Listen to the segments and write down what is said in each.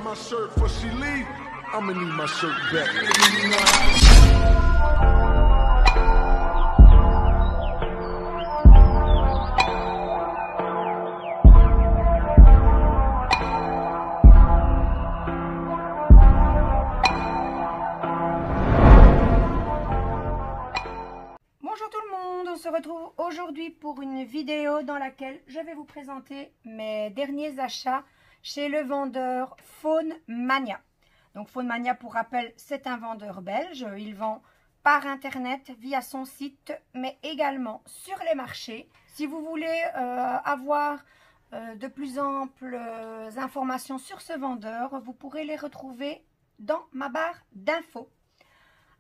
my shirt before she leave, I'ma need my shirt back. Bonjour tout le monde, on se retrouve aujourd'hui pour une vidéo dans laquelle je vais vous présenter mes derniers achats chez le vendeur Faune Mania. Donc Faune Mania, pour rappel, c'est un vendeur belge. Il vend par internet via son site, mais également sur les marchés. Si vous voulez avoir de plus amples informations sur ce vendeur, vous pourrez les retrouver dans ma barre d'infos.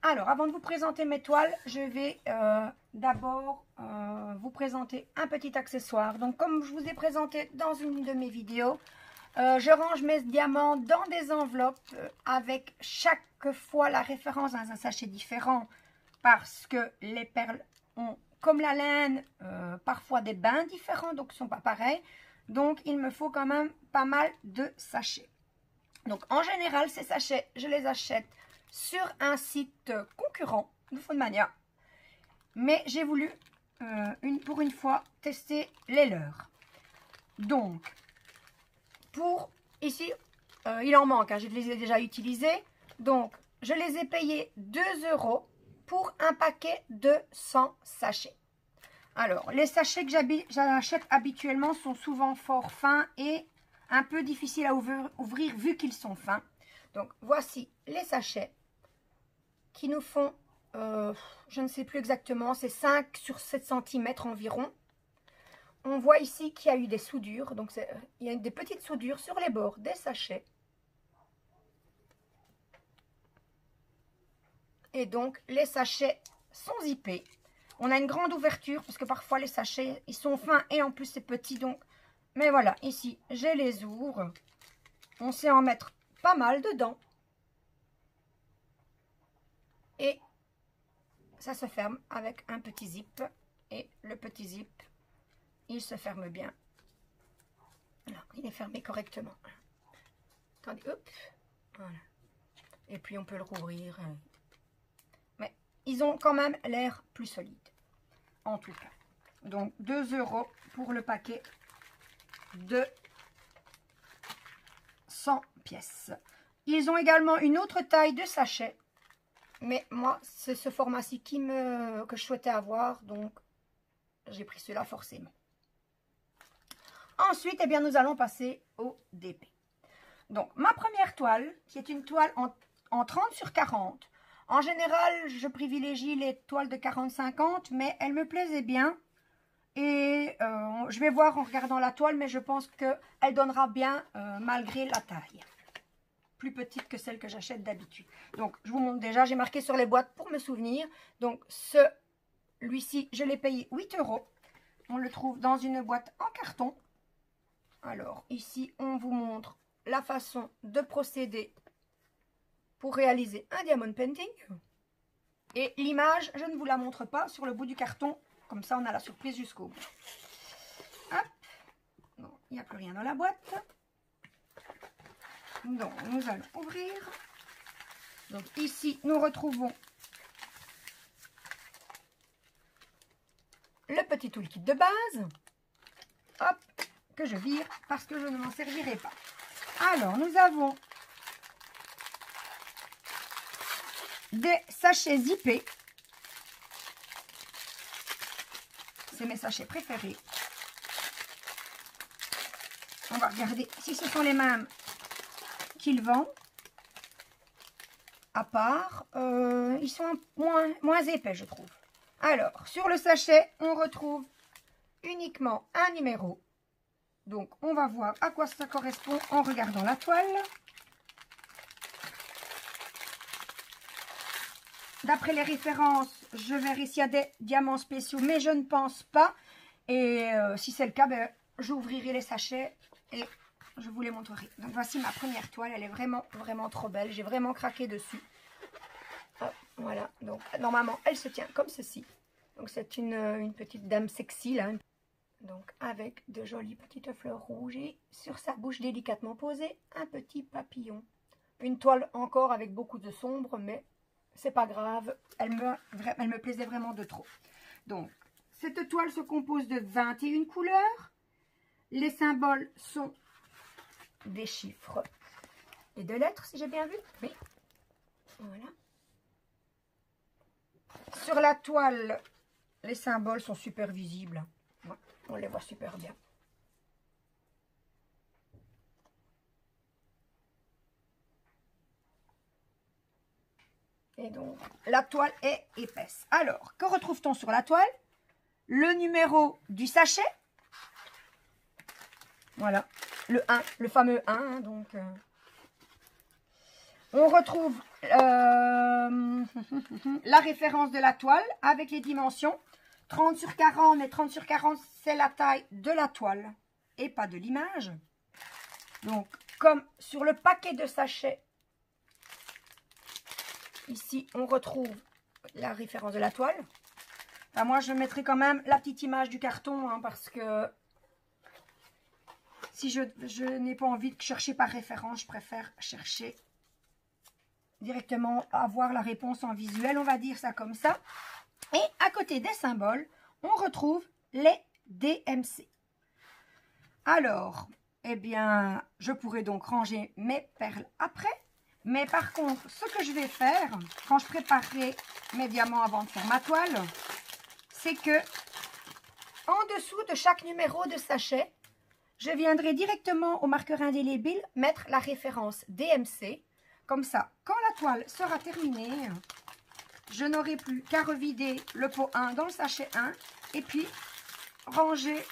Alors, avant de vous présenter mes toiles, je vais d'abord vous présenter un petit accessoire. Donc, comme je vous ai présenté dans une de mes vidéos, je range mes diamants dans des enveloppes avec chaque fois la référence dans un sachet différent parce que les perles ont, comme la laine, parfois des bains différents, donc ils ne sont pas pareils. Donc, il me faut quand même pas mal de sachets. Donc, en général, ces sachets, je les achète sur un site concurrent de Faune Mania. Mais j'ai voulu, pour une fois, tester les leurs. Donc, pour ici, il en manque, hein, je les ai déjà utilisés. Donc, je les ai payés 2 € pour un paquet de 100 sachets. Alors, les sachets que j'achète habituellement sont souvent fort fins et un peu difficiles à ouvrir vu qu'ils sont fins. Donc, voici les sachets qui nous font, je ne sais plus exactement, c'est 5 sur 7 cm environ. On voit ici qu'il y a eu des soudures, donc il y a des petites soudures sur les bords des sachets. Et donc, les sachets sont zippés. On a une grande ouverture, parce que parfois les sachets, ils sont fins et en plus c'est petit. Donc, mais voilà, ici, je les ouvre. On sait en mettre pas mal dedans. Et ça se ferme avec un petit zip. Et le petit zip, il se ferme bien. Alors, il est fermé correctement. Attendez, hop. Voilà. Et puis, on peut le rouvrir. Mais ils ont quand même l'air plus solides. En tout cas. Donc, 2 € pour le paquet de 100 pièces. Ils ont également une autre taille de sachet. Mais moi, c'est ce format-ci que je souhaitais avoir. Donc, j'ai pris celui-là forcément. Ensuite, eh bien, nous allons passer au DP. Donc, ma première toile, qui est une toile en 30 sur 40. En général, je privilégie les toiles de 40-50, mais elle me plaisait bien. Et je vais voir en regardant la toile, mais je pense qu'elle donnera bien malgré la taille. Plus petite que celle que j'achète d'habitude. Donc, je vous montre déjà, j'ai marqué sur les boîtes pour me souvenir. Donc, celui-ci, je l'ai payé 8 €. On le trouve dans une boîte en carton. Alors, ici, on vous montre la façon de procéder pour réaliser un diamond painting. Et l'image, je ne vous la montre pas sur le bout du carton. Comme ça, on a la surprise jusqu'au bout. Hop. Bon, il n'y a plus rien dans la boîte. Donc, nous allons ouvrir. Donc, ici, nous retrouvons le petit toolkit de base. Hop, que je vire parce que je ne m'en servirai pas. Alors, nous avons des sachets zippés. C'est mes sachets préférés. On va regarder si ce sont les mêmes qu'il vend. À part, ils sont moins épais, je trouve. Alors, sur le sachet, on retrouve uniquement un numéro. Donc, on va voir à quoi ça correspond en regardant la toile. D'après les références, je verrai s'il y a des diamants spéciaux, mais je ne pense pas. Et si c'est le cas, ben, j'ouvrirai les sachets et je vous les montrerai. Donc, voici ma première toile. Elle est vraiment, vraiment trop belle. J'ai vraiment craqué dessus. Hop, voilà. Donc, normalement, elle se tient comme ceci. Donc, c'est une petite dame sexy, là. Donc avec de jolies petites fleurs rouges et sur sa bouche délicatement posée, un petit papillon. Une toile encore avec beaucoup de sombre, mais c'est pas grave, elle me plaisait vraiment de trop. Donc, cette toile se compose de 21 couleurs. Les symboles sont des chiffres et de lettres, si j'ai bien vu. Oui. Voilà. Sur la toile, les symboles sont super visibles. Ouais, on les voit super bien. Et donc, la toile est épaisse. Alors, que retrouve-t-on sur la toile? Le numéro du sachet. Voilà, le 1, le fameux 1. Hein, donc, on retrouve la référence de la toile avec les dimensions. 30 sur 40, mais 30 sur 40, c'est la taille de la toile et pas de l'image. Donc, comme sur le paquet de sachets, ici, on retrouve la référence de la toile. Enfin, moi, je mettrai quand même la petite image du carton, hein, parce que si je n'ai pas envie de chercher par référence, je préfère chercher directement, avoir la réponse en visuel, on va dire ça comme ça. Et à côté des symboles, on retrouve les DMC. Alors, eh bien, je pourrais donc ranger mes perles après. Mais par contre, ce que je vais faire, quand je préparerai mes diamants avant de faire ma toile, c'est que en dessous de chaque numéro de sachet, je viendrai directement au marqueur indélébile mettre la référence DMC. Comme ça, quand la toile sera terminée, je n'aurai plus qu'à revider le pot 1 dans le sachet 1 et puis ranger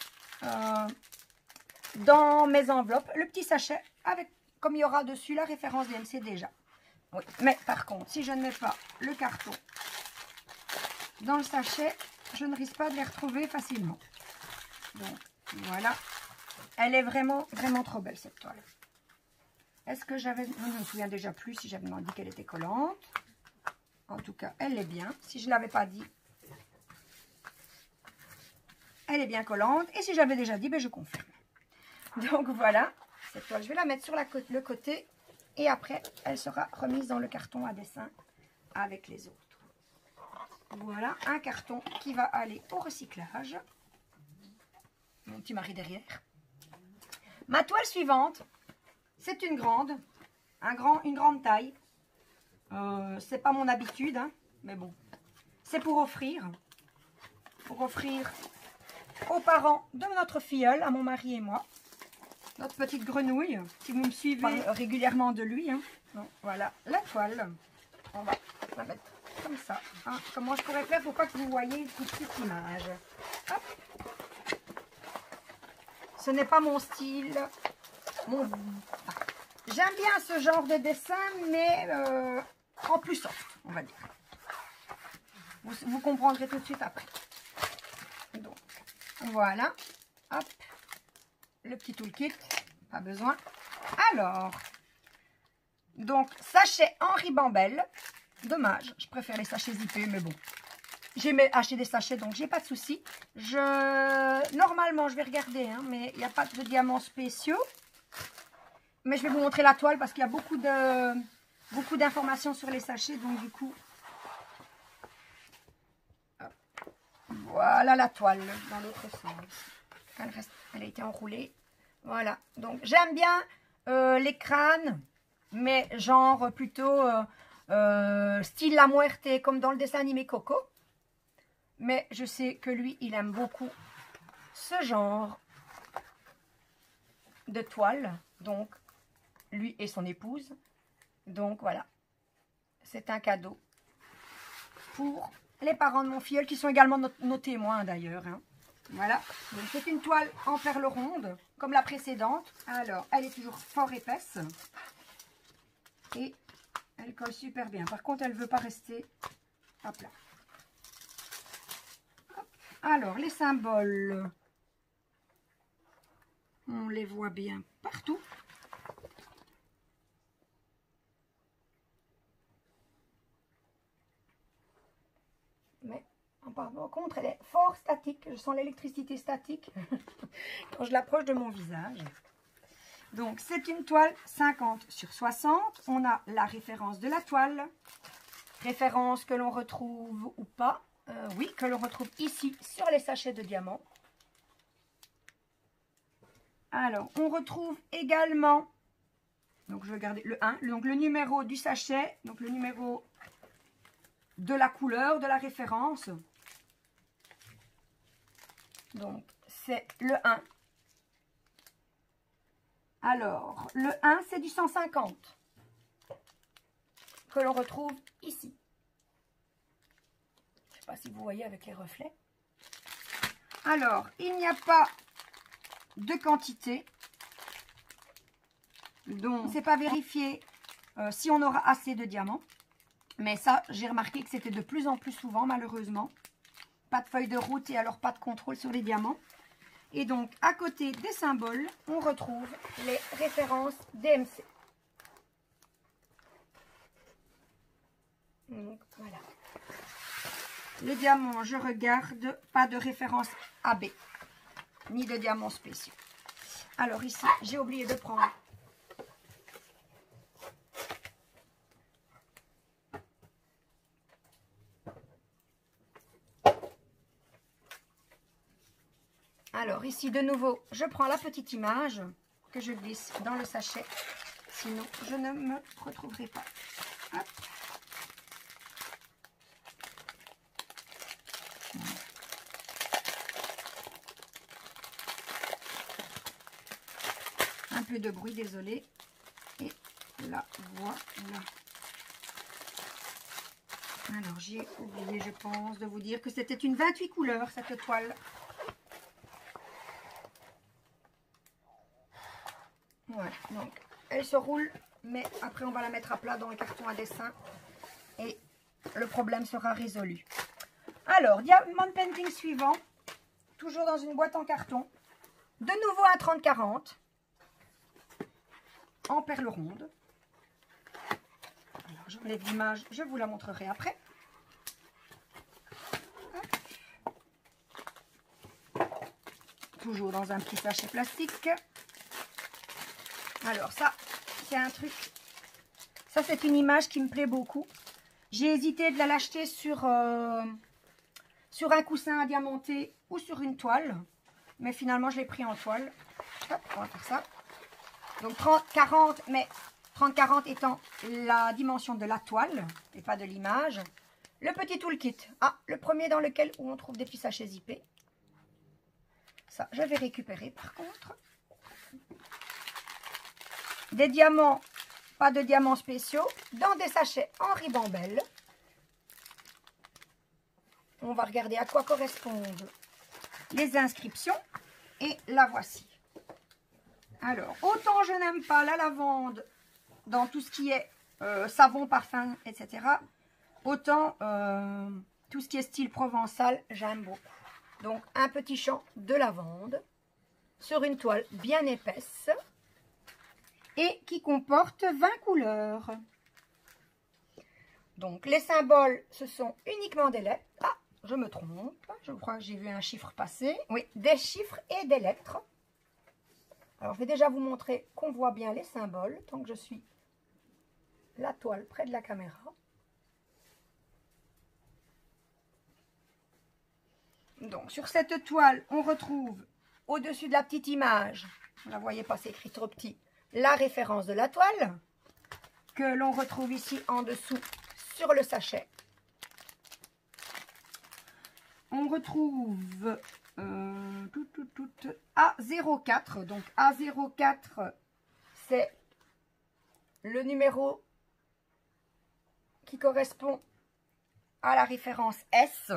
dans mes enveloppes le petit sachet avec, comme il y aura dessus la référence DMC déjà. Oui. Mais par contre, si je ne mets pas le carton dans le sachet, je ne risque pas de les retrouver facilement. Donc voilà, elle est vraiment, vraiment trop belle cette toile. Est-ce que j'avais, je ne me souviens déjà plus si j'avais dit qu'elle était collante. En tout cas, elle est bien. Si je ne l'avais pas dit, elle est bien collante. Et si j'avais déjà dit, ben je confirme. Donc voilà, cette toile, je vais la mettre sur le côté. Et après, elle sera remise dans le carton à dessin avec les autres. Voilà, un carton qui va aller au recyclage. Mon petit mari derrière. Ma toile suivante, c'est une grande, une grande taille. C'est pas mon habitude, hein, mais bon. C'est pour offrir aux parents de notre filleul, à mon mari et moi. Notre petite grenouille, si vous me suivez régulièrement de lui. Hein. Donc, voilà, la toile. On va la mettre comme ça. Hein. Comment je pourrais faire pour pas que vous voyez toute cette image. Hop. Ce n'est pas mon style. J'aime bien ce genre de dessin, mais en plus soft, on va dire. Vous comprendrez tout de suite après. Donc, voilà. Hop. Le petit toolkit. Pas besoin. Alors, donc, sachet en ribambelle. Dommage, je préfère les sachets zippés, mais bon. J'ai acheté des sachets, donc j'ai pas de souci. Normalement, je vais regarder, hein, mais il n'y a pas de diamants spéciaux. Mais je vais vous montrer la toile parce qu'il y a beaucoup d'informations sur les sachets. Donc du coup, voilà la toile dans l'autre sens. Elle a été enroulée. Voilà. Donc j'aime bien les crânes, mais genre plutôt style La Muerte, comme dans le dessin animé Coco. Mais je sais que lui, il aime beaucoup ce genre de toile. Donc, lui et son épouse. Donc, voilà. C'est un cadeau pour les parents de mon filleul, qui sont également nos témoins, d'ailleurs. Hein. Voilà. Donc, c'est une toile en perles rondes, comme la précédente. Alors, elle est toujours fort épaisse. Et elle colle super bien. Par contre, elle ne veut pas rester à plat. Alors, les symboles, on les voit bien partout. Mais en par contre, elle est fort statique. Je sens l'électricité statique quand je l'approche de mon visage. Donc, c'est une toile 50 sur 60. On a la référence de la toile. Référence que l'on retrouve ou pas. Oui, que l'on retrouve ici sur les sachets de diamants. Alors, on retrouve également, donc je vais garder le 1, donc le numéro du sachet, donc le numéro de la couleur, de la référence. Donc, c'est le 1. Alors, le 1, c'est du 150 que l'on retrouve ici. Je ne sais pas si vous voyez avec les reflets. Alors, il n'y a pas de quantité. Donc, c'est pas vérifié si on aura assez de diamants. Mais ça, j'ai remarqué que c'était de plus en plus souvent, malheureusement. Pas de feuille de route et alors pas de contrôle sur les diamants. Et donc, à côté des symboles, on retrouve les références DMC. Donc, voilà. Les diamants, je regarde, pas de référence AB, ni de diamants spéciaux. Alors ici, j'ai oublié de prendre alors ici, de nouveau, je prends la petite image que je glisse dans le sachet. Sinon, je ne me retrouverai pas. Hop. Un peu de bruit, désolé. Et là, voilà. Alors, j'ai oublié, je pense, de vous dire que c'était une 28 couleurs, cette toile. Ouais, donc, elle se roule, mais après, on va la mettre à plat dans le carton à dessin. Et le problème sera résolu. Alors, diamond painting suivant. Toujours dans une boîte en carton. De nouveau un 30-40. En perles rondes. Alors, j'enlève l'image, je vous la montrerai après. Toujours dans un petit sachet plastique. Alors ça, c'est un truc. Ça, c'est une image qui me plaît beaucoup. J'ai hésité de l'acheter sur un coussin à diamanter ou sur une toile. Mais finalement, je l'ai pris en toile. Hop, on va faire ça. Donc 30-40, mais 30-40 étant la dimension de la toile et pas de l'image. Le petit toolkit. Ah, le premier dans lequel où on trouve des petits sachets zippés. Ça, je vais récupérer par contre. Des diamants, pas de diamants spéciaux, dans des sachets en ribambelle. On va regarder à quoi correspondent les inscriptions. Et la voici. Alors, autant je n'aime pas la lavande dans tout ce qui est savon, parfum, etc. Autant tout ce qui est style provençal, j'aime beaucoup. Donc, un petit champ de lavande sur une toile bien épaisse et qui comporte 20 couleurs. Donc, les symboles, ce sont uniquement des lettres. Ah, je me trompe. Je crois que j'ai vu un chiffre passer. Oui, des chiffres et des lettres. Alors, je vais déjà vous montrer qu'on voit bien les symboles, tant que je suis la toile près de la caméra. Donc, sur cette toile, on retrouve au-dessus de la petite image, vous ne la voyez pas, c'est écrit trop petit, la référence de la toile, que l'on retrouve ici en dessous sur le sachet. On retrouve A04, donc A04, c'est le numéro qui correspond à la référence S.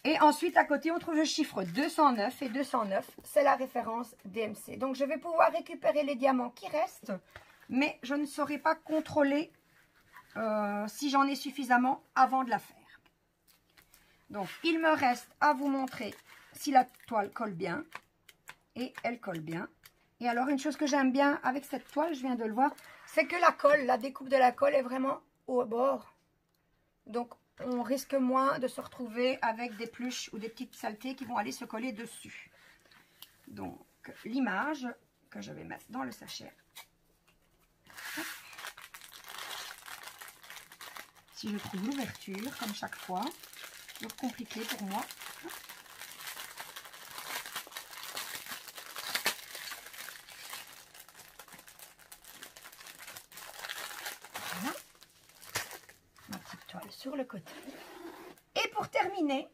Et ensuite, à côté, on trouve le chiffre 209. Et 209, c'est la référence DMC. Donc, je vais pouvoir récupérer les diamants qui restent. Mais je ne saurais pas contrôler si j'en ai suffisamment avant de la faire. Donc, il me reste à vous montrer si la toile colle bien. Et elle colle bien. Et alors, une chose que j'aime bien avec cette toile, je viens de le voir, c'est que la colle, la découpe de la colle est vraiment au bord. Donc, on risque moins de se retrouver avec des pluches ou des petites saletés qui vont aller se coller dessus. Donc, l'image que je vais mettre dans le sachet. Si je trouve l'ouverture, comme chaque fois, c'est toujours compliqué pour moi. Voilà. Ma petite toile sur le côté. Et pour terminer,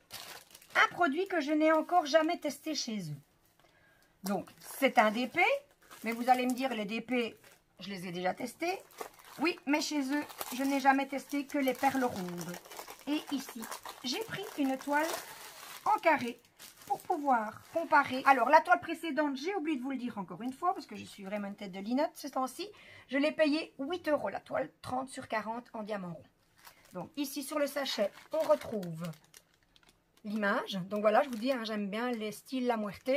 un produit que je n'ai encore jamais testé chez eux. Donc, c'est un DP, mais vous allez me dire, les DP, je les ai déjà testés. Oui, mais chez eux, je n'ai jamais testé que les perles rondes. Et ici, j'ai pris une toile en carré pour pouvoir comparer. Alors, la toile précédente, j'ai oublié de vous le dire encore une fois, parce que je suis vraiment une tête de linotte ce temps-ci. Je l'ai payé 8 € la toile, 30 sur 40 en diamant rond. Donc, ici, sur le sachet, on retrouve l'image. Donc, voilà, je vous dis, hein, j'aime bien les styles La Muerte,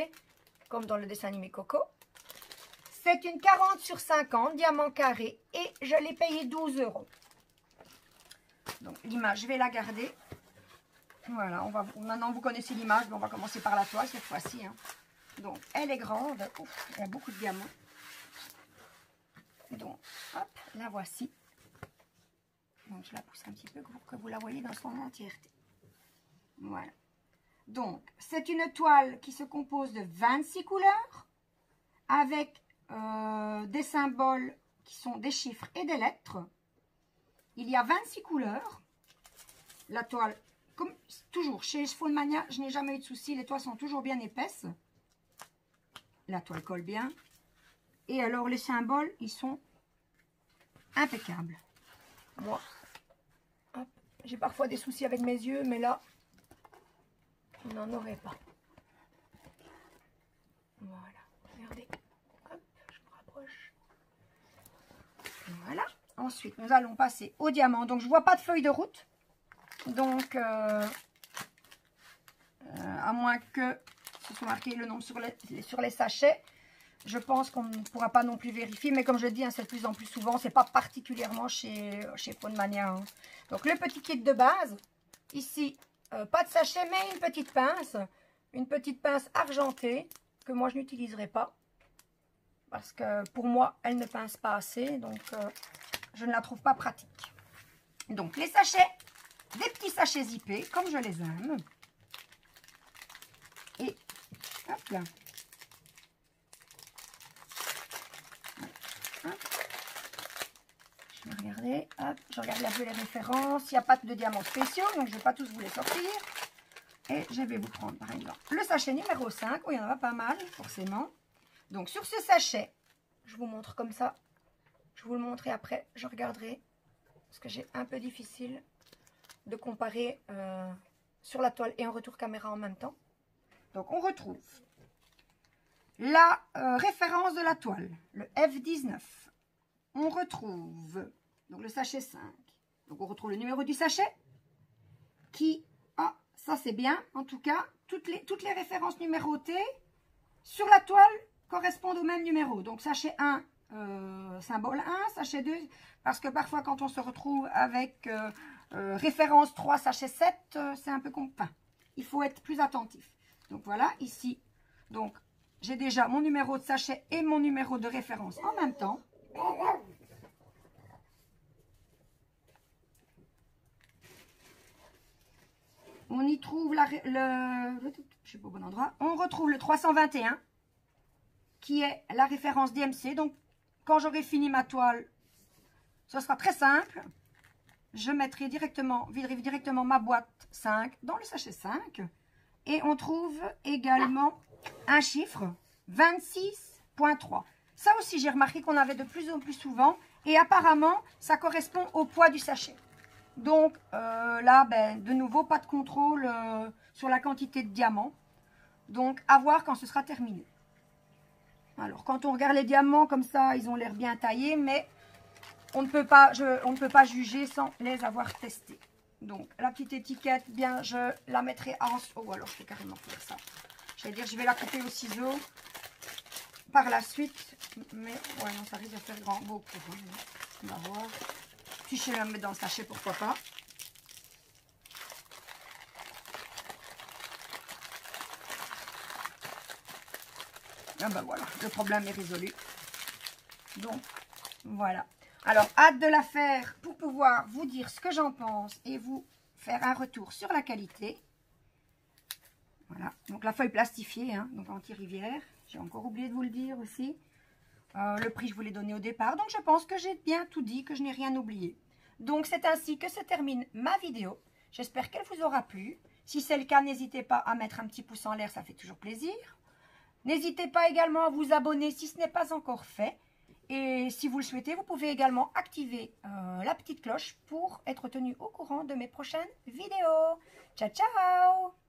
comme dans le dessin animé Coco. C'est une 40 sur 50, diamant carré, et je l'ai payé 12 €. Donc, l'image, je vais la garder. Voilà, maintenant vous connaissez l'image, mais on va commencer par la toile cette fois-ci. Hein. Donc, elle est grande. Ouf, il y a beaucoup de diamants. Donc, hop, la voici. Donc, je la pousse un petit peu pour que vous la voyez dans son entièreté. Voilà. Donc, c'est une toile qui se compose de 26 couleurs avec des symboles qui sont des chiffres et des lettres. Il y a 26 couleurs. La toile, comme toujours, chez Faune Mania, je n'ai jamais eu de souci. Les toiles sont toujours bien épaisses. La toile colle bien. Et alors, les symboles, ils sont impeccables. Moi, j'ai parfois des soucis avec mes yeux, mais là, on n'en aurait pas. Voilà, regardez. Hop, je me rapproche. Voilà. Ensuite, nous allons passer au diamant. Donc, je ne vois pas de feuille de route. Donc, à moins que ce soit marqué le nombre sur les sachets, je pense qu'on ne pourra pas non plus vérifier. Mais comme je dis, hein, c'est de plus en plus souvent. Ce n'est pas particulièrement chez Faune Mania. Hein. Donc, le petit kit de base. Ici, pas de sachet, mais une petite pince. Une petite pince argentée que moi, je n'utiliserai pas. Parce que pour moi, elle ne pince pas assez. Donc, je ne la trouve pas pratique. Donc, les sachets, des petits sachets zippés, comme je les aime. Et, hop là. Je vais regarder, hop, je regarde un peu les références. Il n'y a pas de diamants spéciaux, donc je ne vais pas tous vous les sortir. Et je vais vous prendre, par exemple, le sachet numéro 5. Oh, il y en a pas mal, forcément. Donc, sur ce sachet, je vous montre comme ça. Je vous le montre et après, je regarderai. Parce que j'ai un peu difficile de comparer sur la toile et en retour caméra en même temps. Donc, on retrouve la référence de la toile, le F19. On retrouve donc le sachet 5. Donc, on retrouve le numéro du sachet qui, ça c'est bien. En tout cas, toutes les références numérotées sur la toile correspondent au même numéro. Donc, sachet 1, symbole 1, sachet 2, parce que parfois quand on se retrouve avec référence 3, sachet 7, c'est un peu enfin, il faut être plus attentif. Donc voilà, ici, donc j'ai déjà mon numéro de sachet et mon numéro de référence en même temps. On y trouve je suis pas au bon endroit. On retrouve le 321 qui est la référence DMC. Donc quand j'aurai fini ma toile, ce sera très simple. Je mettrai directement ma boîte 5 dans le sachet 5. Et on trouve également un chiffre 26.3. Ça aussi, j'ai remarqué qu'on avait de plus en plus souvent. Et apparemment, ça correspond au poids du sachet. Donc là, ben, de nouveau, pas de contrôle sur la quantité de diamants. Donc, à voir quand ce sera terminé. Alors, quand on regarde les diamants comme ça, ils ont l'air bien taillés, mais on ne peut pas juger sans les avoir testés. Donc, la petite étiquette, bien, je la mettrai en... Oh, alors, je vais carrément faire ça. Je vais dire, je vais la couper au ciseau par la suite. Mais, ouais, non, ça risque de faire beaucoup. Hein. On va voir. Si je vais la mettre dans le sachet, pourquoi pas. Ah ben voilà, le problème est résolu. Donc, voilà. Alors, hâte de la faire pour pouvoir vous dire ce que j'en pense et vous faire un retour sur la qualité. Voilà. Donc, la feuille plastifiée, hein, donc anti-rivière. J'ai encore oublié de vous le dire aussi. Le prix, je vous l'ai donné au départ. Donc, je pense que j'ai bien tout dit, que je n'ai rien oublié. Donc, c'est ainsi que se termine ma vidéo. J'espère qu'elle vous aura plu. Si c'est le cas, n'hésitez pas à mettre un petit pouce en l'air, ça fait toujours plaisir. N'hésitez pas également à vous abonner si ce n'est pas encore fait. Et si vous le souhaitez, vous pouvez également activer la petite cloche pour être tenu au courant de mes prochaines vidéos. Ciao, ciao!